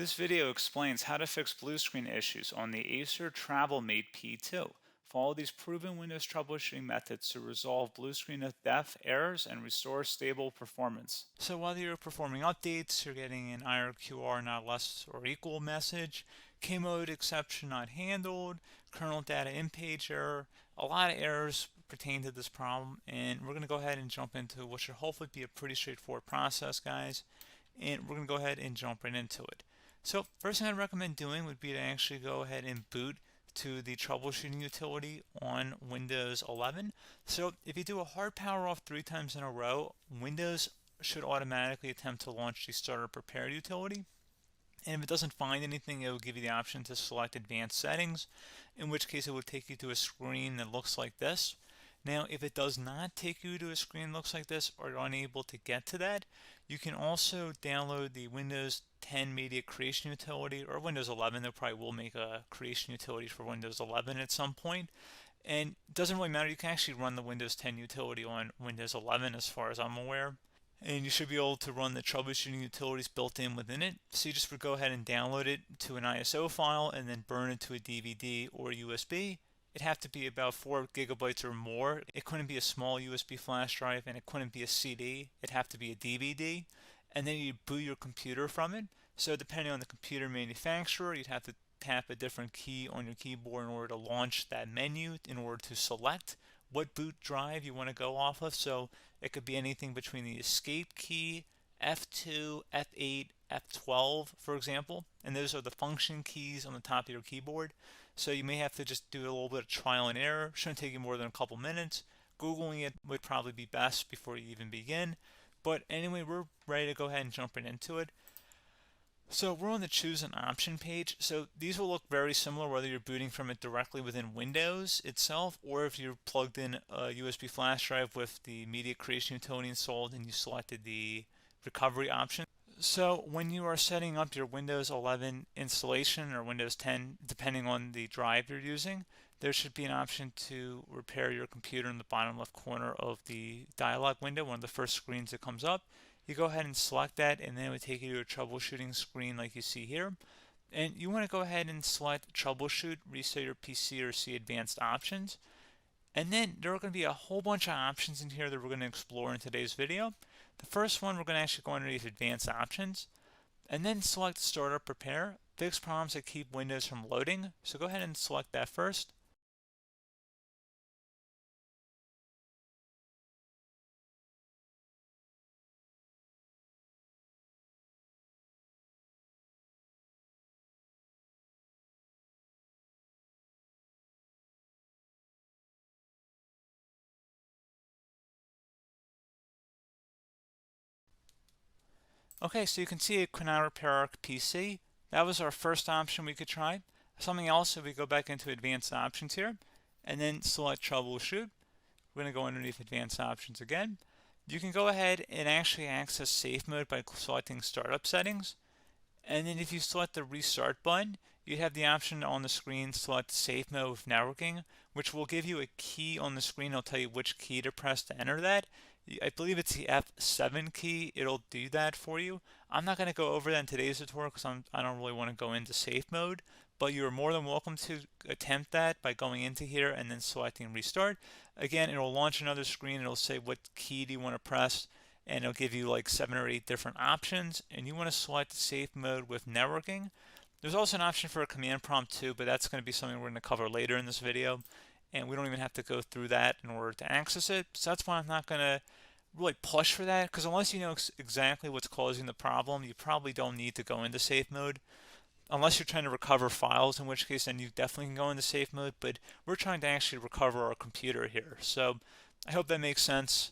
This video explains how to fix blue screen issues on the Acer TravelMate P2. Follow these proven Windows troubleshooting methods to resolve blue screen of death errors and restore stable performance. So while you're performing updates, you're getting an IRQR not less or equal message, K-mode exception not handled, kernel data in page error, a lot of errors pertain to this problem, and we're going to go ahead and jump into what should hopefully be a pretty straightforward process, guys, and we're going to go ahead and jump right into it. So first thing I'd recommend doing would be to actually go ahead and boot to the troubleshooting utility on Windows 11. So if you do a hard power off 3 times in a row, Windows should automatically attempt to launch the starter prepare utility. And if it doesn't find anything, it will give you the option to select advanced settings, in which case it would take you to a screen that looks like this. Now, if it does not take you to a screen that looks like this, or you're unable to get to that, you can also download the Windows 10 Media Creation Utility, or Windows 11. They probably will make a creation utility for Windows 11 at some point. And it doesn't really matter. You can actually run the Windows 10 utility on Windows 11 as far as I'm aware. And you should be able to run the troubleshooting utilities built in within it. So you just would go ahead and download it to an ISO file and then burn it to a DVD or USB. It'd have to be about 4 gigabytes or more. It couldn't be a small USB flash drive, and it couldn't be a CD. It'd have to be a DVD. And then you'd boot your computer from it. So depending on the computer manufacturer, you'd have to tap a different key on your keyboard in order to launch that menu, in order to select what boot drive you want to go off of. So it could be anything between the escape key, F2, F8, F12, for example. And those are the function keys on the top of your keyboard. So you may have to just do a little bit of trial and error. Shouldn't take you more than a couple minutes. Googling it would probably be best before you even begin. But anyway, we're ready to go ahead and jump right into it. So we're on the choose an option page. So these will look very similar whether you're booting from it directly within Windows itself, or if you're plugged in a USB flash drive with the media creation utility installed and you selected the recovery option. So when you are setting up your Windows 11 installation or Windows 10, depending on the drive you're using, there should be an option to repair your computer in the bottom left corner of the dialog window, one of the first screens that comes up. You go ahead and select that, and then it would take you to a troubleshooting screen like you see here. And you want to go ahead and select troubleshoot, reset your PC, or see advanced options. And then there are going to be a whole bunch of options in here that we're going to explore in today's video. The first one, we're going to actually go underneath advanced options and then select startup prepare, fix problems that keep Windows from loading. So go ahead and select that first. Okay, so you can see it could not repair our PC. That was our first option we could try. Something else, if we go back into advanced options here and then select troubleshoot, we're going to go underneath advanced options again. You can go ahead and actually access safe mode by selecting startup settings. And then if you select the restart button, you have the option on the screen select safe mode with networking, which will give you a key on the screen. It'll tell you which key to press to enter that. I believe it's the F7 key. It'll do that for you. I'm not going to go over that in today's tutorial because I don't really want to go into safe mode, but you're more than welcome to attempt that by going into here and then selecting restart. Again, it'll launch another screen. It'll say what key do you want to press, and it'll give you like 7 or 8 different options, and you want to select safe mode with networking. There's also an option for a command prompt too, but that's going to be something we're going to cover later in this video, and we don't even have to go through that in order to access it. So that's why I'm not going to really push for that, because unless you know exactly what's causing the problem, you probably don't need to go into safe mode. Unless you're trying to recover files, in which case then you definitely can go into safe mode, but we're trying to actually recover our computer here. So I hope that makes sense.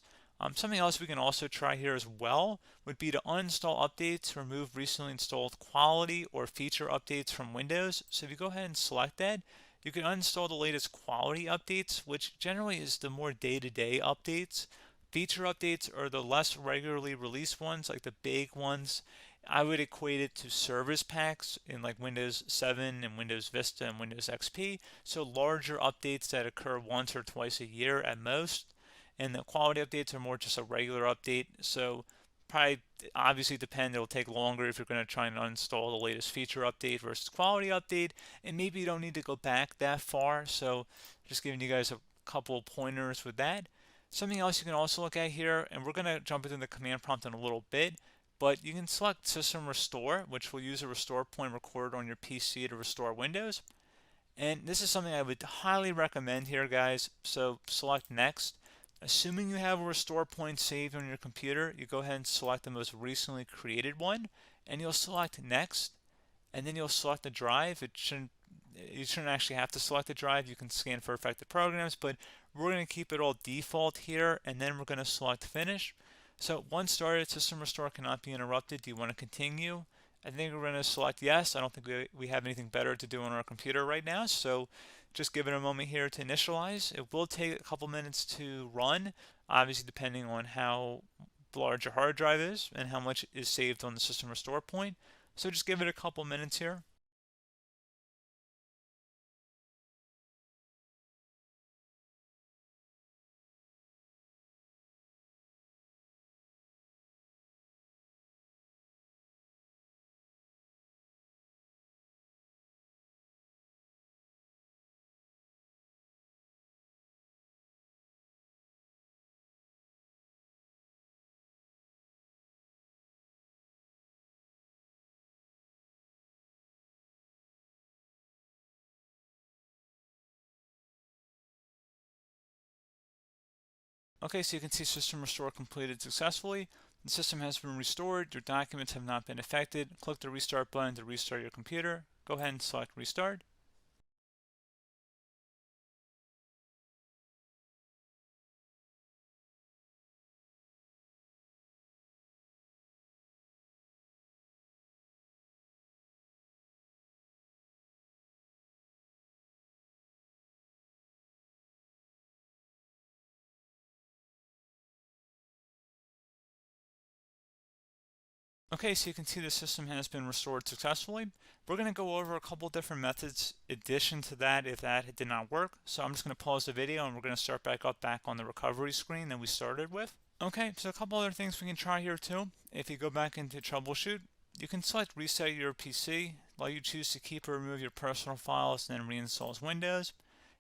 Something else we can also try here as well would be to uninstall updates, remove recently installed quality or feature updates from Windows. So if you go ahead and select that, you can uninstall the latest quality updates, which generally is the more day-to-day updates. Feature updates are the less regularly released ones, like the big ones. I would equate it to service packs in like Windows 7 and Windows Vista and Windows XP. So larger updates that occur once or twice a year at most. And the quality updates are more just a regular update. So probably obviously depend. It'll take longer if you're going to try and uninstall the latest feature update versus quality update, and maybe you don't need to go back that far. So just giving you guys a couple pointers with that. Something else you can also look at here, and we're going to jump into the command prompt in a little bit, but you can select System Restore, which will use a restore point recorded on your PC to restore Windows. And this is something I would highly recommend here, guys. So select Next. Assuming you have a restore point saved on your computer, you go ahead and select the most recently created one, and you'll select Next, and then you'll select the drive. You shouldn't actually have to select the drive. You can scan for affected programs, but we're going to keep it all default here, and then we're going to select Finish. So once started, System Restore cannot be interrupted. Do you want to continue? I think we're going to select yes. I don't think we have anything better to do on our computer right now, so just give it a moment here to initialize. It will take a couple minutes to run, obviously depending on how large your hard drive is and how much is saved on the System Restore point. So just give it a couple minutes here. Okay, so you can see System Restore completed successfully. The system has been restored. Your documents have not been affected. Click the Restart button to restart your computer. Go ahead and select Restart. Okay, so you can see the system has been restored successfully. We're going to go over a couple different methods in addition to that if that did not work. So I'm just going to pause the video and we're going to start back on the recovery screen that we started with. Okay, so a couple other things we can try here too. If you go back into troubleshoot, you can select reset your PC, while you choose to keep or remove your personal files and then reinstalls Windows.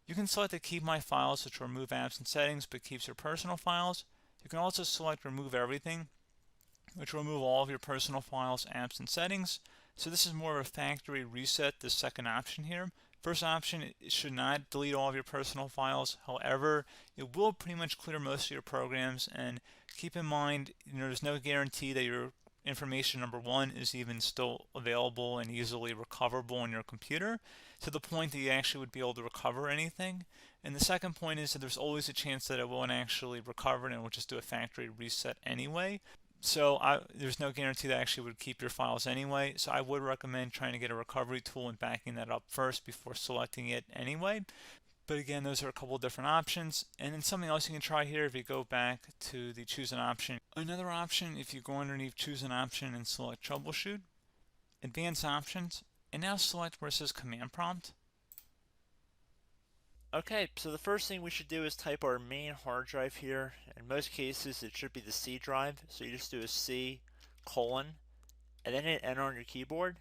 You can select to keep my files, which will remove apps and settings but keeps your personal files. You can also select remove everything, which will remove all of your personal files, apps, and settings. So this is more of a factory reset, the second option here. First option, it should not delete all of your personal files. However, it will pretty much clear most of your programs. And keep in mind, there's no guarantee that your information, number one, is even still available and easily recoverable on your computer to the point that you actually would be able to recover anything. And the second point is that there's always a chance that it won't actually recover and it will just do a factory reset anyway. So there's no guarantee that actually would keep your files anyway. So I would recommend trying to get a recovery tool and backing that up first before selecting it anyway. But again, those are a couple of different options. And then something else you can try here if you go back to the choose an option. Another option, if you go underneath choose an option and select troubleshoot, advanced options, and now select where it says command prompt. Okay, so the first thing we should do is type our main hard drive here. In most cases, it should be the C drive. So you just do a C colon and then hit enter on your keyboard.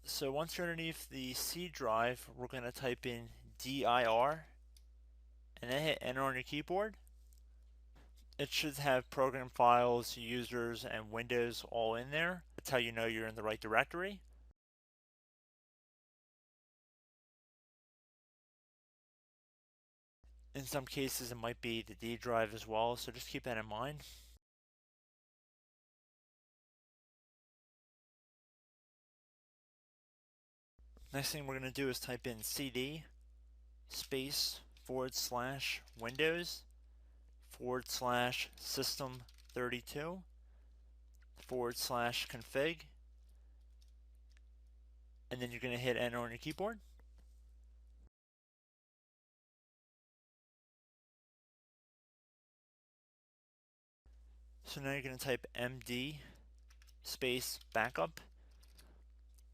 So once you're underneath the C drive, we're going to type in dir and then hit enter on your keyboard. It should have program files, users, and Windows all in there. That's how you know you're in the right directory. In some cases, it might be the D drive as well, so just keep that in mind. Next thing we're going to do is type in cd space / Windows / system 32 / config, and then you're going to hit enter on your keyboard. So now you're going to type md space backup.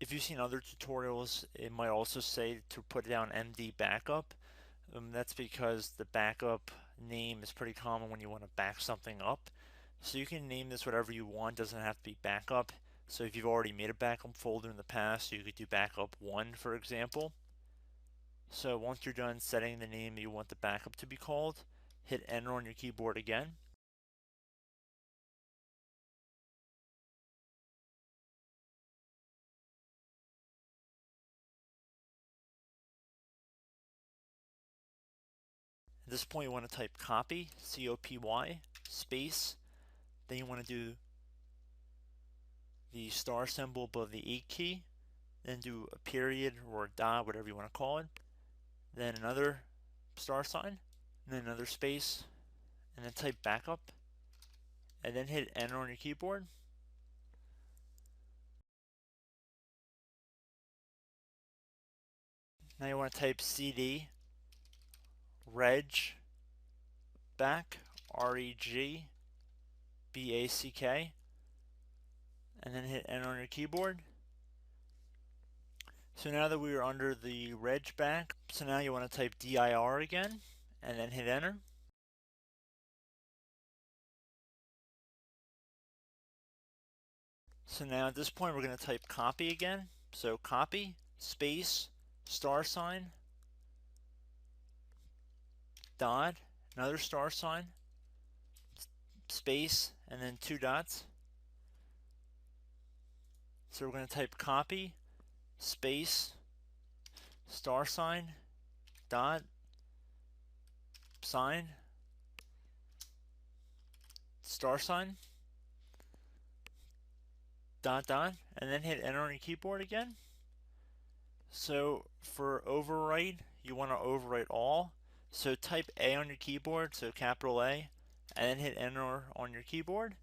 If you've seen other tutorials, it might also say to put down md backup. That's because the backup name is pretty common when you want to back something up. So you can name this whatever you want, doesn't have to be backup. So if you've already made a backup folder in the past, you could do backup 1, for example. So once you're done setting the name you want the backup to be called, hit enter on your keyboard again. At this point you want to type copy, C-O-P-Y, space, then you want to do the star symbol above the 8 key, then do a period or a dot, whatever you want to call it, then another star sign, and then another space, and then type backup, and then hit enter on your keyboard. Now you want to type cd reg back, REG BACK, and then hit enter on your keyboard. So now that we are under the reg back, so now you want to type dir again, and then hit enter. So now at this point we're going to type copy again. So copy, space, star sign, dot, another star sign, space, and then 2 dots. So we're going to type copy, space, star sign, dot, sign, star sign, dot, dot, and then hit enter on your keyboard again. So for overwrite, you want to overwrite all. So type A on your keyboard, so capital A, and then hit enter on your keyboard.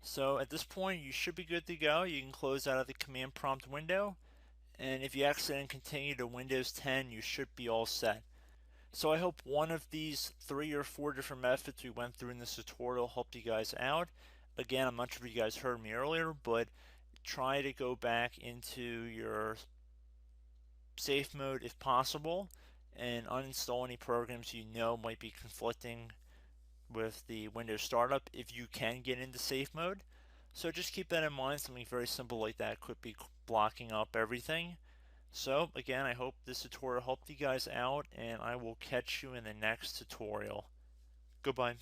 So at this point, you should be good to go. You can close out of the command prompt window. And if you accidentally continue to Windows 10, you should be all set. So I hope one of these 3 or 4 different methods we went through in this tutorial helped you guys out. Again, I'm not sure if you guys heard me earlier, but try to go back into your safe mode if possible and uninstall any programs you know might be conflicting with the Windows startup if you can get into safe mode. So just keep that in mind. Something very simple like that could be blocking up everything. So again, I hope this tutorial helped you guys out, and I will catch you in the next tutorial. Goodbye.